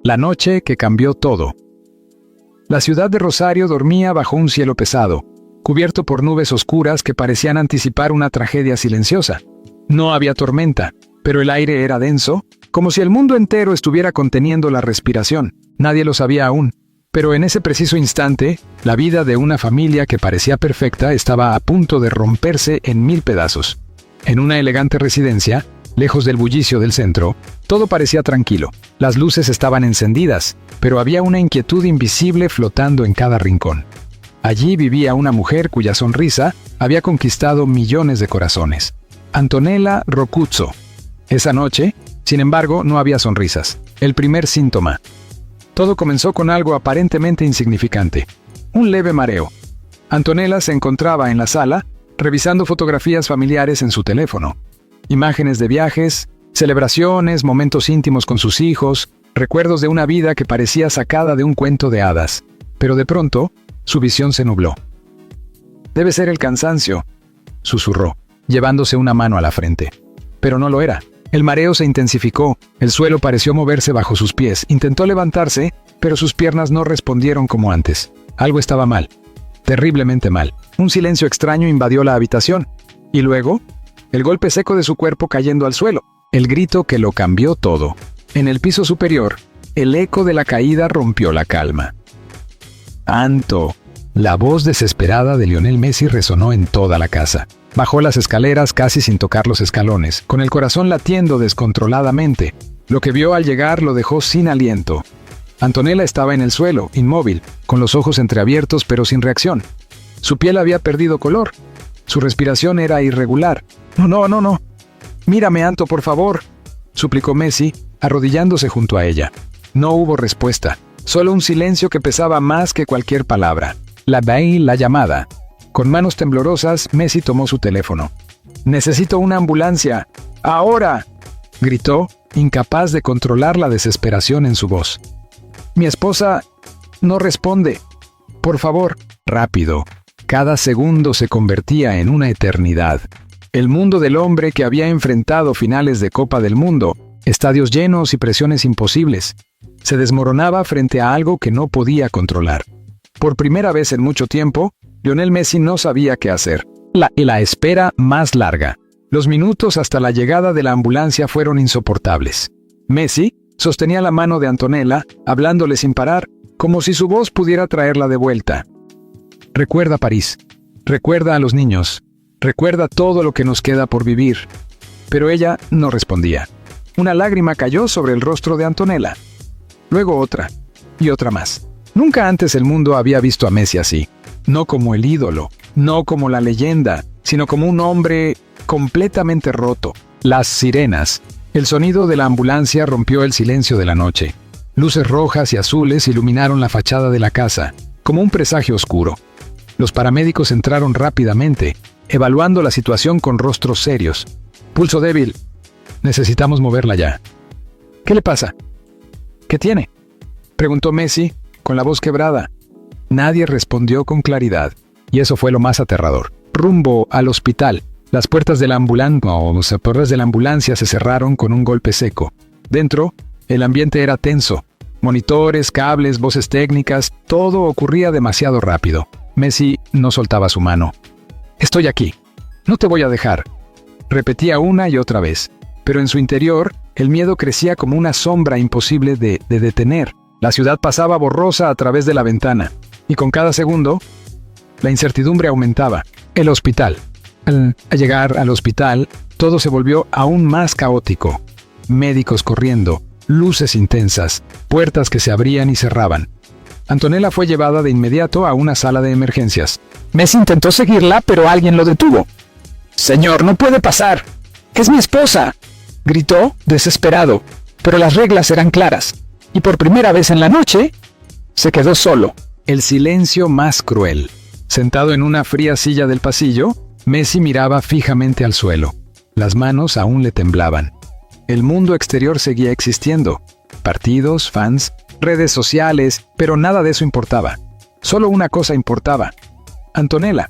La noche que cambió todo. La ciudad de Rosario dormía bajo un cielo pesado, cubierto por nubes oscuras que parecían anticipar una tragedia silenciosa. No había tormenta, pero el aire era denso, como si el mundo entero estuviera conteniendo la respiración. Nadie lo sabía aún, pero en ese preciso instante, la vida de una familia que parecía perfecta estaba a punto de romperse en 1000 pedazos. En una elegante residencia, lejos del bullicio del centro, todo parecía tranquilo. Las luces estaban encendidas, pero había una inquietud invisible flotando en cada rincón. Allí vivía una mujer cuya sonrisa había conquistado millones de corazones. Antonella Roccuzzo. Esa noche, sin embargo, no había sonrisas. El primer síntoma. Todo comenzó con algo aparentemente insignificante. Un leve mareo. Antonella se encontraba en la sala, revisando fotografías familiares en su teléfono. Imágenes de viajes, celebraciones, momentos íntimos con sus hijos, recuerdos de una vida que parecía sacada de un cuento de hadas. Pero de pronto, su visión se nubló. «Debe ser el cansancio», susurró, llevándose una mano a la frente. Pero no lo era. El mareo se intensificó, el suelo pareció moverse bajo sus pies. Intentó levantarse, pero sus piernas no respondieron como antes. Algo estaba mal. Terriblemente mal. Un silencio extraño invadió la habitación. Y luego, el golpe seco de su cuerpo cayendo al suelo. El grito que lo cambió todo. En el piso superior, el eco de la caída rompió la calma. «Anto». La voz desesperada de Lionel Messi resonó en toda la casa. Bajó las escaleras casi sin tocar los escalones, con el corazón latiendo descontroladamente. Lo que vio al llegar lo dejó sin aliento. Antonella estaba en el suelo, inmóvil, con los ojos entreabiertos pero sin reacción. Su piel había perdido color. Su respiración era irregular. No. Mírame, Anto, por favor», suplicó Messi, arrodillándose junto a ella. No hubo respuesta, solo un silencio que pesaba más que cualquier palabra. La llamada. Con manos temblorosas, Messi tomó su teléfono. «Necesito una ambulancia. ¡Ahora!», gritó, incapaz de controlar la desesperación en su voz. «Mi esposa no responde. Por favor». Rápido. Cada segundo se convertía en una eternidad. El mundo del hombre que había enfrentado finales de Copa del Mundo, estadios llenos y presiones imposibles, se desmoronaba frente a algo que no podía controlar. Por primera vez en mucho tiempo, Lionel Messi no sabía qué hacer. La espera más larga. Los minutos hasta la llegada de la ambulancia fueron insoportables. Messi sostenía la mano de Antonella, hablándole sin parar, como si su voz pudiera traerla de vuelta. «Recuerda París. Recuerda a los niños. Recuerda todo lo que nos queda por vivir». Pero ella no respondía. Una lágrima cayó sobre el rostro de Antonella. Luego otra, y otra más. Nunca antes el mundo había visto a Messi así. No como el ídolo, no como la leyenda, sino como un hombre completamente roto. Las sirenas. El sonido de la ambulancia rompió el silencio de la noche. Luces rojas y azules iluminaron la fachada de la casa, como un presagio oscuro. Los paramédicos entraron rápidamente, evaluando la situación con rostros serios. «Pulso débil. Necesitamos moverla ya». «¿Qué le pasa? ¿Qué tiene?», preguntó Messi, con la voz quebrada. Nadie respondió con claridad, y eso fue lo más aterrador. Rumbo al hospital. Las puertas de la ambulancia se cerraron con un golpe seco. Dentro, el ambiente era tenso. Monitores, cables, voces técnicas, todo ocurría demasiado rápido. Messi no soltaba su mano. «Estoy aquí. No te voy a dejar», repetía una y otra vez. Pero en su interior, el miedo crecía como una sombra imposible de detener. La ciudad pasaba borrosa a través de la ventana, y con cada segundo, la incertidumbre aumentaba. El hospital. Al llegar al hospital, todo se volvió aún más caótico. Médicos corriendo, luces intensas, puertas que se abrían y cerraban. Antonella fue llevada de inmediato a una sala de emergencias. Messi intentó seguirla, pero alguien lo detuvo. «Señor, no puede pasar. Es mi esposa», gritó, desesperado. Pero las reglas eran claras. Y por primera vez en la noche, se quedó solo. El silencio más cruel. Sentado en una fría silla del pasillo, Messi miraba fijamente al suelo. Las manos aún le temblaban. El mundo exterior seguía existiendo. Partidos, fans, redes sociales, pero nada de eso importaba. Solo una cosa importaba. Antonella.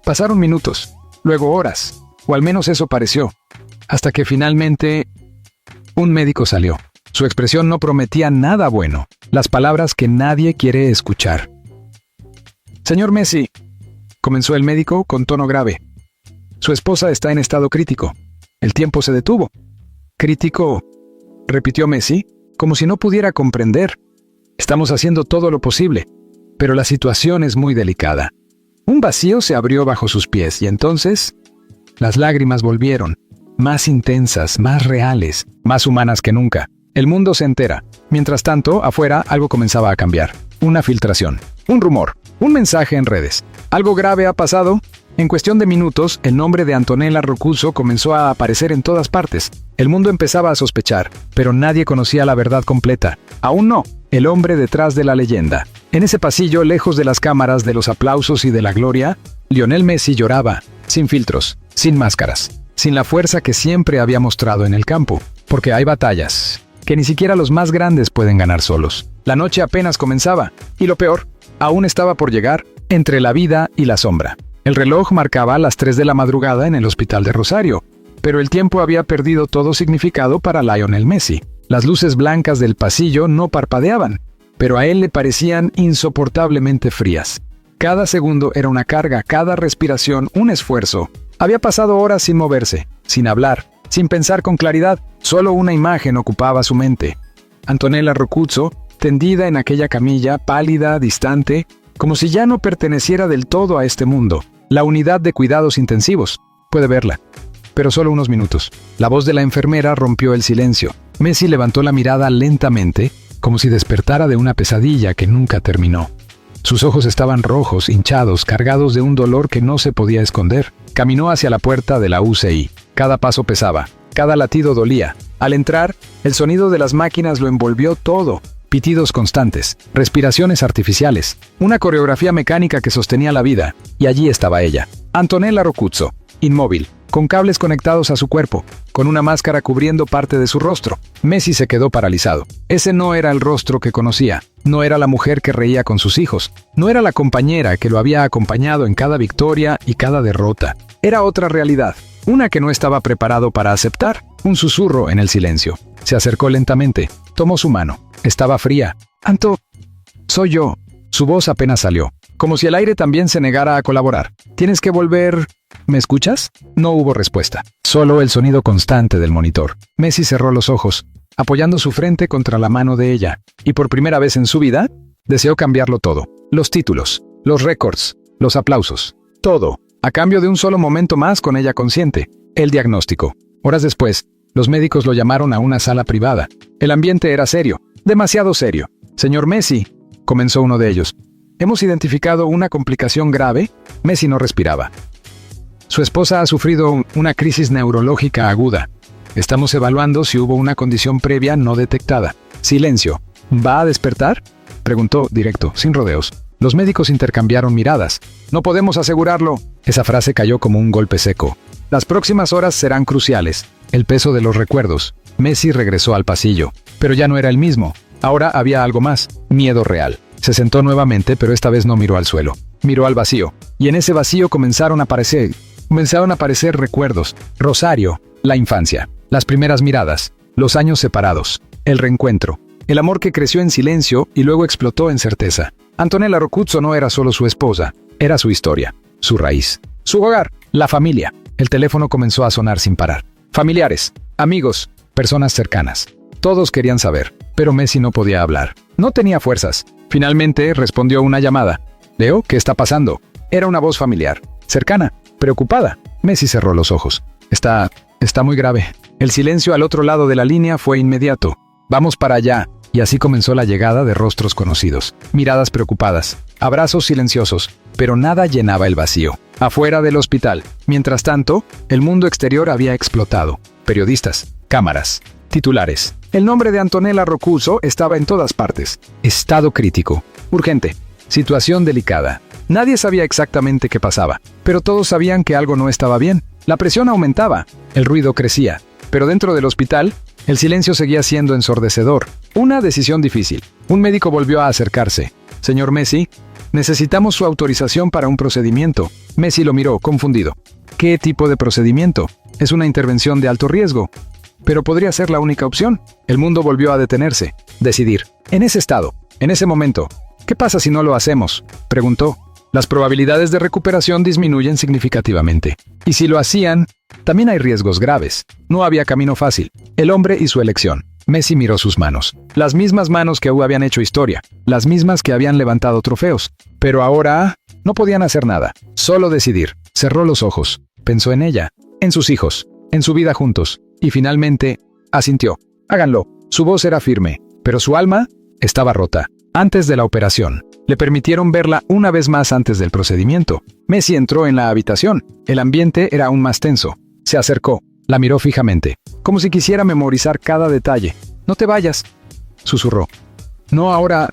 Pasaron minutos, luego horas, o al menos eso pareció, hasta que finalmente un médico salió. Su expresión no prometía nada bueno, las palabras que nadie quiere escuchar. «Señor Messi», comenzó el médico con tono grave. «Su esposa está en estado crítico. El tiempo se detuvo». «¿Crítico?», repitió Messi, como si no pudiera comprender. «Estamos haciendo todo lo posible, pero la situación es muy delicada». Un vacío se abrió bajo sus pies y entonces las lágrimas volvieron, más intensas, más reales, más humanas que nunca. El mundo se entera. Mientras tanto, afuera algo comenzaba a cambiar. Una filtración, un rumor, un mensaje en redes. ¿Algo grave ha pasado? En cuestión de minutos, el nombre de Antonella Roccuzzo comenzó a aparecer en todas partes. El mundo empezaba a sospechar, pero nadie conocía la verdad completa. Aún no, el hombre detrás de la leyenda. En ese pasillo, lejos de las cámaras, de los aplausos y de la gloria, Lionel Messi lloraba, sin filtros, sin máscaras, sin la fuerza que siempre había mostrado en el campo. Porque hay batallas que ni siquiera los más grandes pueden ganar solos. La noche apenas comenzaba, y lo peor, aún estaba por llegar, entre la vida y la sombra. El reloj marcaba las 3 de la madrugada en el hospital de Rosario, pero el tiempo había perdido todo significado para Lionel Messi. Las luces blancas del pasillo no parpadeaban, pero a él le parecían insoportablemente frías. Cada segundo era una carga, cada respiración un esfuerzo. Había pasado horas sin moverse, sin hablar, sin pensar con claridad, solo una imagen ocupaba su mente. Antonella Roccuzzo, tendida en aquella camilla, pálida, distante, como si ya no perteneciera del todo a este mundo. La unidad de cuidados intensivos. Puede verla. Pero solo unos minutos. La voz de la enfermera rompió el silencio. Messi levantó la mirada lentamente, como si despertara de una pesadilla que nunca terminó. Sus ojos estaban rojos, hinchados, cargados de un dolor que no se podía esconder. Caminó hacia la puerta de la UCI. Cada paso pesaba, cada latido dolía. Al entrar, el sonido de las máquinas lo envolvió todo. Pitidos constantes, respiraciones artificiales, una coreografía mecánica que sostenía la vida. Y allí estaba ella, Antonella Roccuzzo, inmóvil, con cables conectados a su cuerpo, con una máscara cubriendo parte de su rostro. Messi se quedó paralizado. Ese no era el rostro que conocía, no era la mujer que reía con sus hijos, no era la compañera que lo había acompañado en cada victoria y cada derrota. Era otra realidad, una que no estaba preparado para aceptar. Un susurro en el silencio. Se acercó lentamente, tomó su mano. Estaba fría. «Anto, soy yo». Su voz apenas salió, como si el aire también se negara a colaborar. «Tienes que volver. ¿Me escuchas?» No hubo respuesta, solo el sonido constante del monitor. Messi cerró los ojos, apoyando su frente contra la mano de ella, y por primera vez en su vida, deseó cambiarlo todo. Los títulos, los récords, los aplausos, todo, a cambio de un solo momento más con ella consciente. El diagnóstico. Horas después, los médicos lo llamaron a una sala privada. El ambiente era serio, demasiado serio. «Señor Messi», comenzó uno de ellos, «hemos identificado una complicación grave». Messi no respiraba. «Su esposa ha sufrido una crisis neurológica aguda. Estamos evaluando si hubo una condición previa no detectada». Silencio. «¿Va a despertar?», preguntó directo, sin rodeos. Los médicos intercambiaron miradas. «No podemos asegurarlo». Esa frase cayó como un golpe seco. «Las próximas horas serán cruciales». El peso de los recuerdos. Messi regresó al pasillo, pero ya no era el mismo. Ahora había algo más, miedo real. Se sentó nuevamente, pero esta vez no miró al suelo. Miró al vacío, y en ese vacío comenzaron a aparecer recuerdos. Rosario, la infancia, las primeras miradas, los años separados, el reencuentro, el amor que creció en silencio y luego explotó en certeza. Antonella Roccuzzo no era solo su esposa, era su historia, su raíz, su hogar, la familia. El teléfono comenzó a sonar sin parar. Familiares, amigos, personas cercanas. Todos querían saber, pero Messi no podía hablar. No tenía fuerzas. Finalmente respondió una llamada. «Leo, ¿qué está pasando?». Era una voz familiar, cercana, preocupada. Messi cerró los ojos. Está muy grave». El silencio al otro lado de la línea fue inmediato. «Vamos para allá». Y así comenzó la llegada de rostros conocidos, miradas preocupadas, abrazos silenciosos, pero nada llenaba el vacío. Afuera del hospital, mientras tanto, el mundo exterior había explotado. Periodistas, cámaras, titulares. El nombre de Antonella Roccuzzo estaba en todas partes. Estado crítico, urgente, situación delicada. Nadie sabía exactamente qué pasaba, pero todos sabían que algo no estaba bien. La presión aumentaba, el ruido crecía, pero dentro del hospital, el silencio seguía siendo ensordecedor. Una decisión difícil. Un médico volvió a acercarse. «Señor Messi, necesitamos su autorización para un procedimiento». Messi lo miró, confundido. «¿Qué tipo de procedimiento? Es una intervención de alto riesgo». pero podría ser la única opción. El mundo volvió a detenerse. Decidir. En ese estado, en ese momento, ¿qué pasa si no lo hacemos?, preguntó. Las probabilidades de recuperación disminuyen significativamente. Y si lo hacían, también hay riesgos graves. No había camino fácil. El hombre y su elección. Messi miró sus manos. Las mismas manos que habían hecho historia. Las mismas que habían levantado trofeos. Pero ahora no podían hacer nada. Solo decidir. Cerró los ojos. Pensó en ella, en sus hijos, en su vida juntos. Y finalmente, asintió. Háganlo. Su voz era firme, pero su alma estaba rota. Antes de la operación, le permitieron verla una vez más antes del procedimiento. Messi entró en la habitación. El ambiente era aún más tenso. Se acercó, la miró fijamente, como si quisiera memorizar cada detalle. «No te vayas», susurró. «No ahora,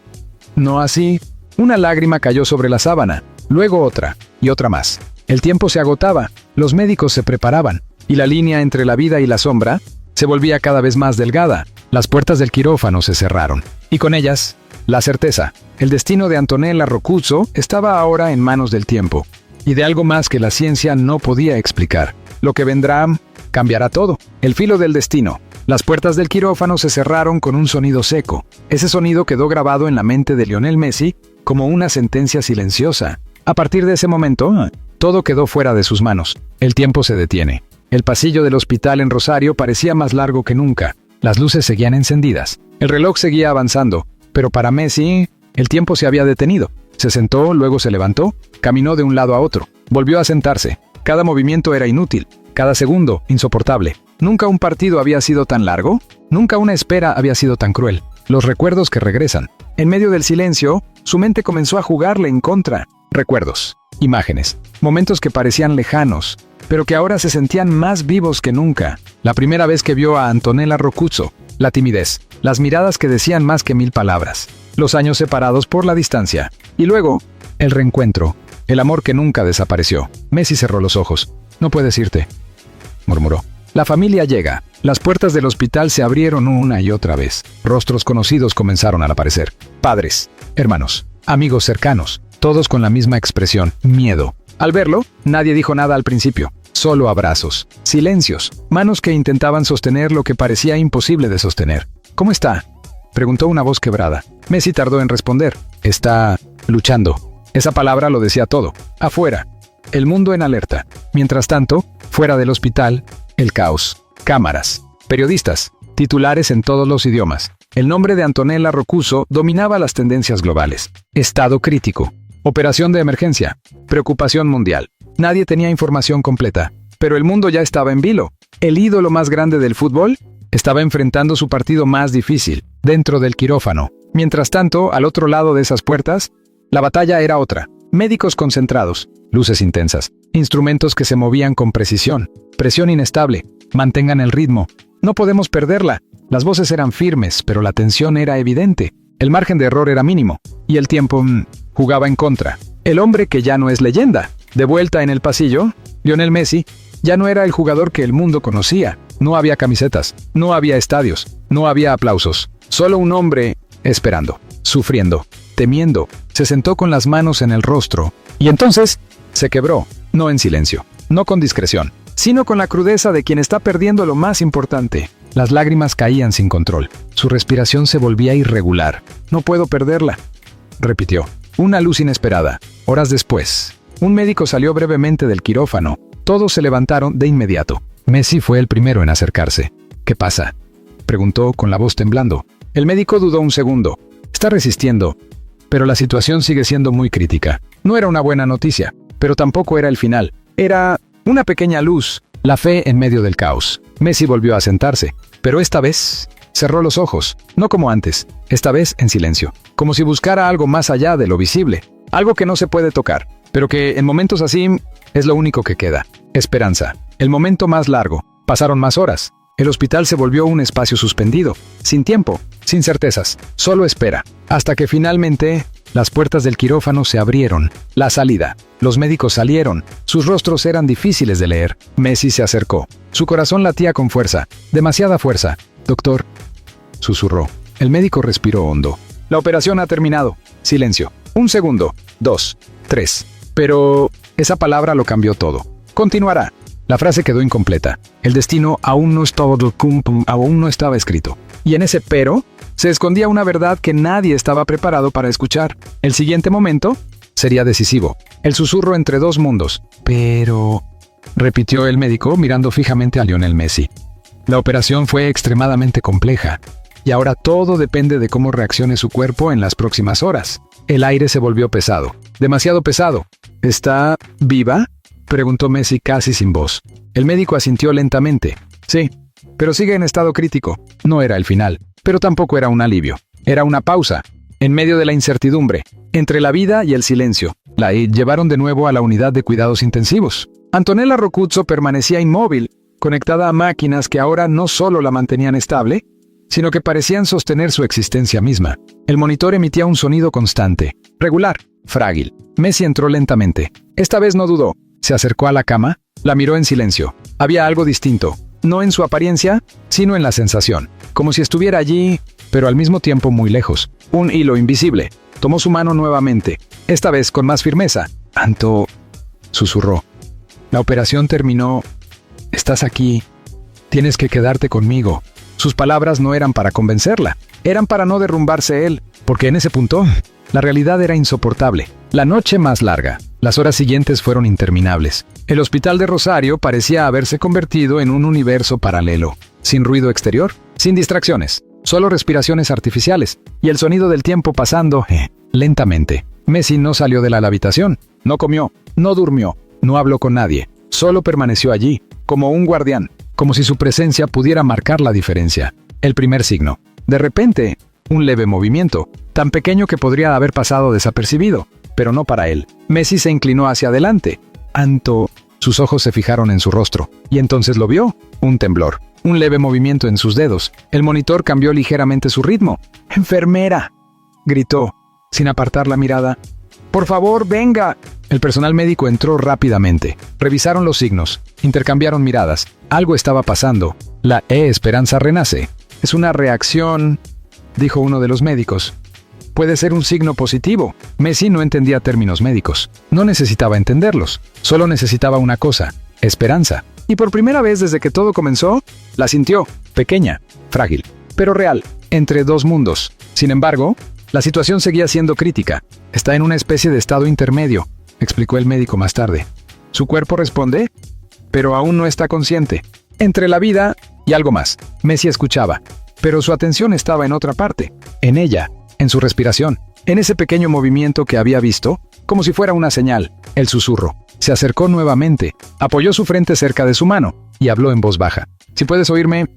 no así». Una lágrima cayó sobre la sábana, luego otra, y otra más. El tiempo se agotaba, los médicos se preparaban, y la línea entre la vida y la sombra se volvía cada vez más delgada. Las puertas del quirófano se cerraron, y con ellas, la certeza. El destino de Antonella Roccuzzo estaba ahora en manos del tiempo, y de algo más que la ciencia no podía explicar. Lo que vendrá cambiará todo. El filo del destino. Las puertas del quirófano se cerraron con un sonido seco. Ese sonido quedó grabado en la mente de Lionel Messi como una sentencia silenciosa. A partir de ese momento, todo quedó fuera de sus manos. El tiempo se detiene. El pasillo del hospital en Rosario parecía más largo que nunca. Las luces seguían encendidas. El reloj seguía avanzando, pero para Messi, el tiempo se había detenido. Se sentó, luego se levantó, caminó de un lado a otro. Volvió a sentarse. Cada movimiento era inútil, cada segundo insoportable. Nunca un partido había sido tan largo, nunca una espera había sido tan cruel. Los recuerdos que regresan. En medio del silencio, su mente comenzó a jugarle en contra. Recuerdos, imágenes, momentos que parecían lejanos, pero que ahora se sentían más vivos que nunca. La primera vez que vio a Antonella Roccuzzo, la timidez, las miradas que decían más que 1000 palabras, los años separados por la distancia, y luego, el reencuentro, el amor que nunca desapareció. Messi cerró los ojos. «No puedes irte», murmuró. La familia llega. Las puertas del hospital se abrieron una y otra vez. Rostros conocidos comenzaron a aparecer. Padres, hermanos, amigos cercanos, todos con la misma expresión, miedo. Al verlo, nadie dijo nada al principio. Solo abrazos, silencios, manos que intentaban sostener lo que parecía imposible de sostener. «¿Cómo está?», preguntó una voz quebrada. Messi tardó en responder. «Está luchando». Esa palabra lo decía todo. Afuera, el mundo en alerta. Mientras tanto, fuera del hospital, el caos. Cámaras, periodistas, titulares en todos los idiomas. El nombre de Antonella Roccuzzo dominaba las tendencias globales. Estado crítico. Operación de emergencia. Preocupación mundial. Nadie tenía información completa, pero el mundo ya estaba en vilo. El ídolo más grande del fútbol estaba enfrentando su partido más difícil, dentro del quirófano. Mientras tanto, al otro lado de esas puertas, la batalla era otra. Médicos concentrados, luces intensas, instrumentos que se movían con precisión, presión inestable. «Mantengan el ritmo. No podemos perderla». Las voces eran firmes, pero la tensión era evidente. El margen de error era mínimo, y el tiempo jugaba en contra. El hombre que ya no es leyenda. De vuelta en el pasillo, Lionel Messi ya no era el jugador que el mundo conocía. No había camisetas, no había estadios, no había aplausos. Solo un hombre esperando, sufriendo, temiendo. Se sentó con las manos en el rostro, y entonces se quebró, no en silencio, no con discreción, sino con la crudeza de quien está perdiendo lo más importante. Las lágrimas caían sin control. Su respiración se volvía irregular. «No puedo perderla», repitió. Una luz inesperada. Horas después, un médico salió brevemente del quirófano. Todos se levantaron de inmediato. Messi fue el primero en acercarse. «¿Qué pasa?», preguntó con la voz temblando. El médico dudó un segundo. «Está resistiendo, pero la situación sigue siendo muy crítica». No era una buena noticia, pero tampoco era el final. Era una pequeña luz, la fe en medio del caos. Messi volvió a sentarse, pero esta vez cerró los ojos, no como antes, esta vez en silencio, como si buscara algo más allá de lo visible, algo que no se puede tocar, pero que en momentos así es lo único que queda. Esperanza. El momento más largo. Pasaron más horas. El hospital se volvió un espacio suspendido, sin tiempo, sin certezas, solo espera, hasta que finalmente las puertas del quirófano se abrieron. La salida. Los médicos salieron. Sus rostros eran difíciles de leer. Messi se acercó. Su corazón latía con fuerza, demasiada fuerza. «Doctor», susurró. El médico respiró hondo. «La operación ha terminado». Silencio. 1 segundo, 2, 3. Pero esa palabra lo cambió todo. «Continuará». La frase quedó incompleta. El destino aún no estaba escrito. Y en ese pero se escondía una verdad que nadie estaba preparado para escuchar. El siguiente momento sería decisivo. El susurro entre dos mundos. Pero, repitió el médico mirando fijamente a Lionel Messi. La operación fue extremadamente compleja. Y ahora todo depende de cómo reaccione su cuerpo en las próximas horas. El aire se volvió pesado. Demasiado pesado. ¿Está viva?, preguntó Messi casi sin voz. El médico asintió lentamente. Sí, pero sigue en estado crítico. No era el final, pero tampoco era un alivio. Era una pausa, en medio de la incertidumbre, entre la vida y el silencio. La llevaron de nuevo a la unidad de cuidados intensivos. Antonella Roccuzzo permanecía inmóvil, conectada a máquinas que ahora no solo la mantenían estable, sino que parecían sostener su existencia misma. El monitor emitía un sonido constante, regular, frágil. Messi entró lentamente. Esta vez no dudó. Se acercó a la cama, la miró en silencio. Había algo distinto, no en su apariencia, sino en la sensación. Como si estuviera allí, pero al mismo tiempo muy lejos. Un hilo invisible. Tomó su mano nuevamente, esta vez con más firmeza. «Anto», susurró. «La operación terminó. Estás aquí. Tienes que quedarte conmigo». Sus palabras no eran para convencerla, eran para no derrumbarse él, porque en ese punto, la realidad era insoportable. La noche más larga, las horas siguientes fueron interminables. El hospital de Rosario parecía haberse convertido en un universo paralelo, sin ruido exterior, sin distracciones, solo respiraciones artificiales, y el sonido del tiempo pasando, lentamente. Messi no salió de la habitación, no comió, no durmió, no habló con nadie, solo permaneció allí, como un guardián, como si su presencia pudiera marcar la diferencia. El primer signo. De repente, un leve movimiento, tan pequeño que podría haber pasado desapercibido, pero no para él. Messi se inclinó hacia adelante. «Anto». Sus ojos se fijaron en su rostro, y entonces lo vio. Un temblor, un leve movimiento en sus dedos. El monitor cambió ligeramente su ritmo. «¡Enfermera!», gritó, sin apartar la mirada. «¡Por favor, venga!». El personal médico entró rápidamente. Revisaron los signos, intercambiaron miradas. Algo estaba pasando. La esperanza renace. «Es una reacción», dijo uno de los médicos. «Puede ser un signo positivo». Messi no entendía términos médicos. No necesitaba entenderlos. Solo necesitaba una cosa: esperanza. Y por primera vez desde que todo comenzó, la sintió. Pequeña, frágil, pero real, entre dos mundos. Sin embargo, la situación seguía siendo crítica. «Está en una especie de estado intermedio», explicó el médico más tarde. «Su cuerpo responde, pero aún no está consciente. Entre la vida y algo más». Messi escuchaba, pero su atención estaba en otra parte, en ella, en su respiración, en ese pequeño movimiento que había visto, como si fuera una señal. El susurro. Se acercó nuevamente, apoyó su frente cerca de su mano y habló en voz baja. «Si puedes oírme,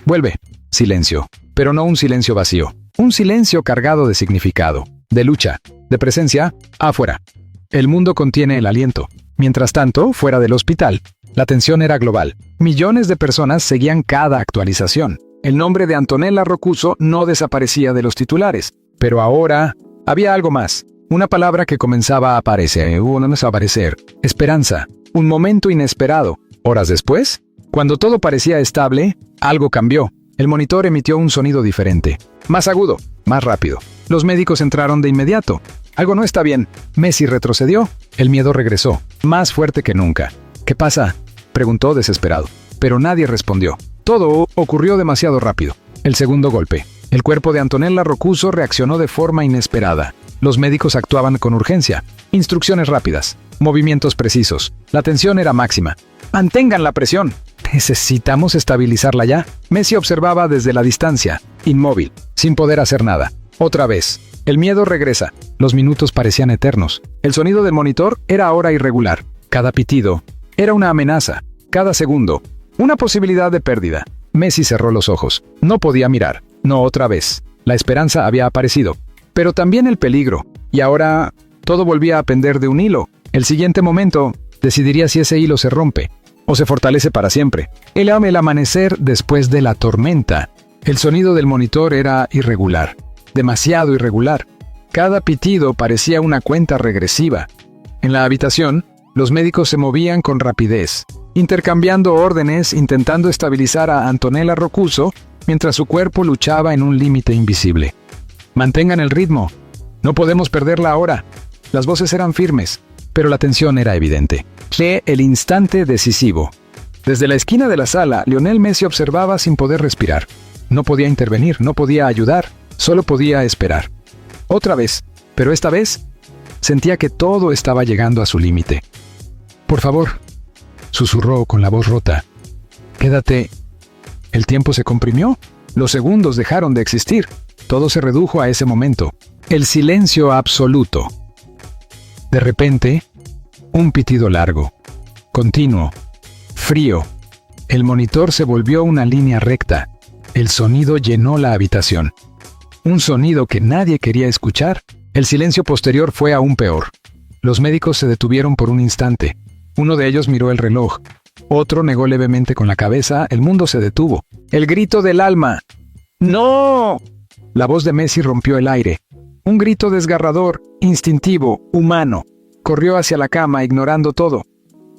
vuelve». Silencio, pero no un silencio vacío, un silencio cargado de significado, de lucha, de presencia, afuera. El mundo contiene el aliento. Mientras tanto, fuera del hospital, la tensión era global. Millones de personas seguían cada actualización. El nombre de Antonella Roccuzzo no desaparecía de los titulares. Pero ahora había algo más. Una palabra que comenzaba a aparecer. Esperanza. Un momento inesperado. Horas después, cuando todo parecía estable, algo cambió. El monitor emitió un sonido diferente. Más agudo, más rápido. Los médicos entraron de inmediato. «Algo no está bien». Messi retrocedió. El miedo regresó, más fuerte que nunca. «¿Qué pasa?», preguntó desesperado. Pero nadie respondió. Todo ocurrió demasiado rápido. El segundo golpe. El cuerpo de Antonella Roccuzzo reaccionó de forma inesperada. Los médicos actuaban con urgencia. Instrucciones rápidas. Movimientos precisos. La tensión era máxima. «Mantengan la presión». «Necesitamos estabilizarla ya». Messi observaba desde la distancia, inmóvil, sin poder hacer nada. Otra vez. El miedo regresa. Los minutos parecían eternos. El sonido del monitor era ahora irregular. Cada pitido era una amenaza. Cada segundo, una posibilidad de pérdida. Messi cerró los ojos. No podía mirar. No otra vez. La esperanza había aparecido. Pero también el peligro. Y ahora todo volvía a pender de un hilo. El siguiente momento decidiría si ese hilo se rompe o se fortalece para siempre. El amanecer después de la tormenta. El sonido del monitor era irregular. Demasiado irregular. Cada pitido parecía una cuenta regresiva. En la habitación, los médicos se movían con rapidez, intercambiando órdenes, intentando estabilizar a Antonella Roccuzzo, mientras su cuerpo luchaba en un límite invisible. «Mantengan el ritmo. No podemos perderla ahora». Las voces eran firmes, pero la tensión era evidente. Fue el instante decisivo. Desde la esquina de la sala, Lionel Messi observaba sin poder respirar. No podía intervenir, no podía ayudar, solo podía esperar. Otra vez, pero esta vez sentía que todo estaba llegando a su límite. «Por favor», susurró con la voz rota. «Quédate». El tiempo se comprimió. Los segundos dejaron de existir. Todo se redujo a ese momento. El silencio absoluto. De repente, un pitido largo, continuo, frío. El monitor se volvió una línea recta. El sonido llenó la habitación. Un sonido que nadie quería escuchar. El silencio posterior fue aún peor. Los médicos se detuvieron por un instante. Uno de ellos miró el reloj. Otro negó levemente con la cabeza. El mundo se detuvo. El grito del alma. ¡No! La voz de Messi rompió el aire. Un grito desgarrador, instintivo, humano. Corrió hacia la cama, ignorando todo.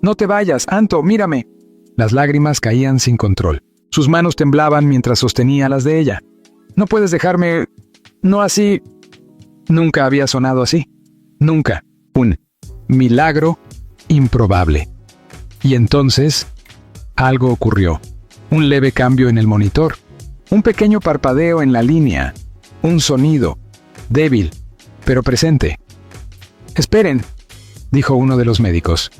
«No te vayas, Anto, mírame». Las lágrimas caían sin control. Sus manos temblaban mientras sostenía las de ella. «No puedes dejarme... no así...» Nunca había sonado así. Nunca. Un milagro improbable. Y entonces, algo ocurrió. Un leve cambio en el monitor. Un pequeño parpadeo en la línea. Un sonido. Débil, pero presente. «Esperen», dijo uno de los médicos.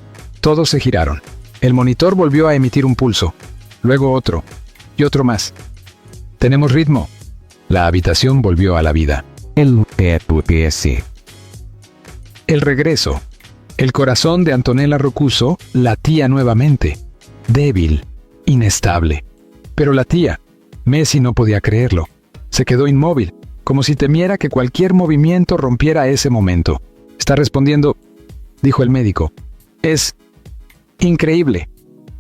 Todos se giraron. El monitor volvió a emitir un pulso. Luego otro. Y otro más. «Tenemos ritmo». La habitación volvió a la vida. El regreso. El corazón de Antonella Roccuzzo latía nuevamente. Débil, inestable. Pero latía. Messi no podía creerlo. Se quedó inmóvil, como si temiera que cualquier movimiento rompiera ese momento. «Está respondiendo», dijo el médico. «Es increíble».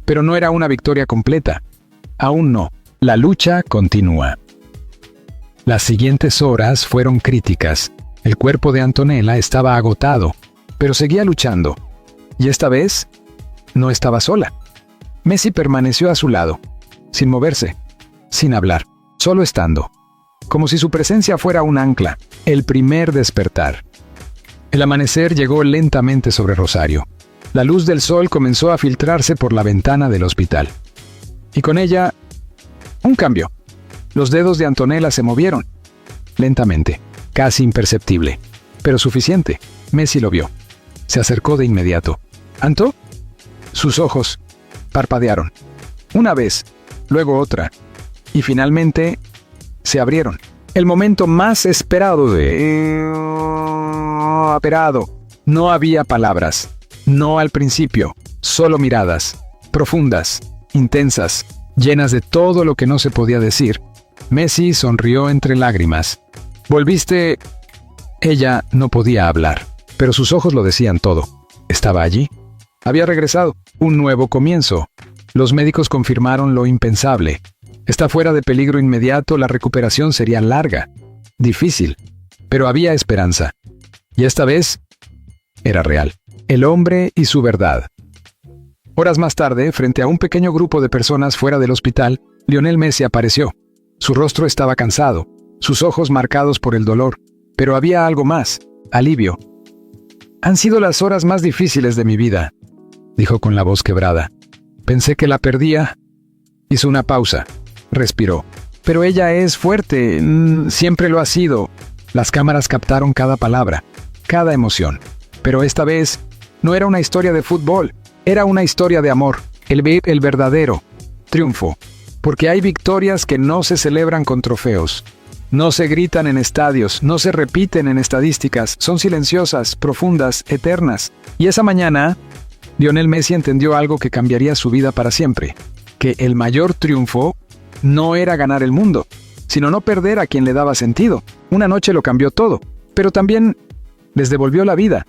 Pero no era una victoria completa. Aún no. La lucha continúa. Las siguientes horas fueron críticas. El cuerpo de Antonella estaba agotado, pero seguía luchando. Y esta vez, no estaba sola. Messi permaneció a su lado, sin moverse, sin hablar, solo estando. Como si su presencia fuera un ancla, el primer despertar. El amanecer llegó lentamente sobre Rosario. La luz del sol comenzó a filtrarse por la ventana del hospital. Y con ella, un cambio. Los dedos de Antonella se movieron. Lentamente, casi imperceptible. Pero suficiente. Messi lo vio. Se acercó de inmediato. «¿Anto?» Sus ojos parpadearon. Una vez, luego otra. Y finalmente, se abrieron. El momento más esperado No había palabras. No al principio. Solo miradas. Profundas. Intensas. Llenas de todo lo que no se podía decir. Messi sonrió entre lágrimas. «¿Volviste?» Ella no podía hablar, pero sus ojos lo decían todo. Estaba allí. Había regresado. Un nuevo comienzo. Los médicos confirmaron lo impensable. Está fuera de peligro inmediato, la recuperación sería larga, difícil, pero había esperanza. Y esta vez, era real. El hombre y su verdad. Horas más tarde, frente a un pequeño grupo de personas fuera del hospital, Lionel Messi apareció. Su rostro estaba cansado, sus ojos marcados por el dolor, pero había algo más, alivio. «Han sido las horas más difíciles de mi vida», dijo con la voz quebrada. «Pensé que la perdía». Hizo una pausa, respiró. «Pero ella es fuerte, siempre lo ha sido». Las cámaras captaron cada palabra, cada emoción. Pero esta vez, no era una historia de fútbol, era una historia de amor, el verdadero triunfo. Porque hay victorias que no se celebran con trofeos. No se gritan en estadios, no se repiten en estadísticas, son silenciosas, profundas, eternas. Y esa mañana, Lionel Messi entendió algo que cambiaría su vida para siempre. Que el mayor triunfo no era ganar el mundo, sino no perder a quien le daba sentido. Una noche lo cambió todo, pero también les devolvió la vida.